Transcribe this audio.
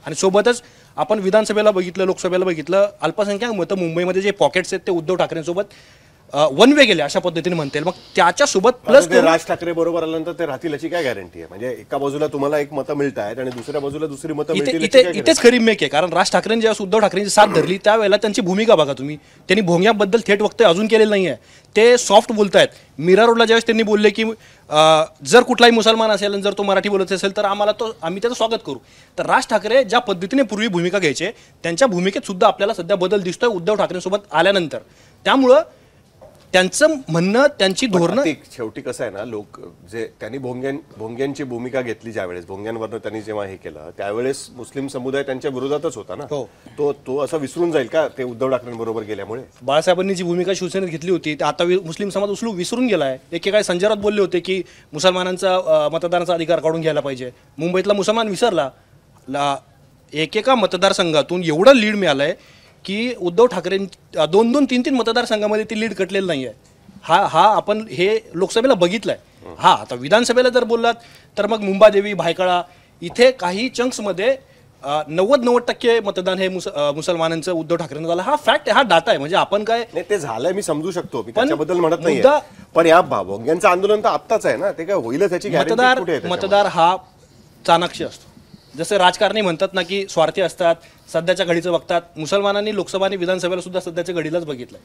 आणि सोबतच आपण विधानसभेला बघितलं, लोकसभेला बघितलं, अल्पसंख्याक मतं मुंबईमध्ये जे पॉकेट्स आहेत ते उद्धव ठाकरेंसोबत वन वे गेले अशा पद्धतीने म्हणता येईल. मग त्याच्यासोबत प्लस राज ठाकरे बरोबर आल्यानंतर ते राहतील याची काय गॅरंटी आहे? म्हणजे एका बाजूला तुम्हाला एक मतं मिळत आहेत आणि दुसऱ्या बाजूला दुसरी मतं मिळतील. इथेच खरी मेक आहे. कारण राज ठाकरेंनी जेव्हा उद्धव ठाकरेंची साथ धरली त्यावेळेला त्यांची भूमिका बघा तुम्ही. त्यांनी भोंग्याबद्दल थेट वक्तव्य अजून केलेलं नाही आहे. ते सॉफ्ट बोलतायत. मीरा रोडला ज्यावेळेस त्यांनी बोलले की जर कुठलाही मुसलमान असेल आणि जर तो मराठी बोलत असेल तर आम्ही त्याचं स्वागत करू. तर राज ठाकरे ज्या पद्धतीने पूर्वी भूमिका घ्यायचे त्यांच्या भूमिकेत सुद्धा आपल्याला सध्या बदल दिसतोय उद्धव ठाकरेंसोबत आल्यानंतर. त्यामुळं त्यांचं म्हणणं, त्यांची धोरणं, शेवटी कसं आहे ना, लोक जे त्यांनी भोंग्यांची भूमिका घेतली, ज्यावेळेस भोंग्यांवरनं त्यांनी जेव्हा हे केलं त्यावेळेस मुस्लिम समुदाय त्यांच्या विरोधातच होता ना. तो असं विसरून जाईल का ते उद्धव ठाकरेंबरोबर गेल्यामुळे? बाळासाहेबांनी जी भूमिका शिवसेनेत घेतली होती ते आता मुस्लिम समाज विसरून गेलाय. एकेकाळी संजय राऊत बोलले होते की मुसलमानांचा मतदानाचा अधिकार काढून घ्यायला पाहिजे. मुंबईतला मुसलमान विसरला. एकेका मतदारसंघातून एवढं लीड मिळालंय की उद्धव ठाकरे 2-2, 3-3 मतदारसंघामध्ये ती लीड कटलेलं नाहीये. हा आपण हे लोकसभेला बघितलंय. आता विधानसभेला जर बोललात तर मग मुंबादेवी, भायखळा इथे काही चंक्समध्ये 90% मतदान हे मुसलमानांचं उद्धव ठाकरेंना झालं. हा फॅक्ट आहे, हा डाटा आहे. म्हणजे आपण काय नाही ते झालंय मी समजू शकतो, मी त्याच्याबद्दल म्हणत नाही. पण या भोंग्यांचं आंदोलन तर आत्ताच आहे ना, ते काय होईलच याची गॅरंटी कुठे आहे? मतदार हा चाणाक्ष असतो. जसे राजकारणी म्हणतात ना की स्वार्थी असतात, सध्याच्या घडीचं बघतात. मुसलमानांनी लोकसभा आणि विधानसभेला सुद्धा सध्याच्या घडीलाच बघितलंय.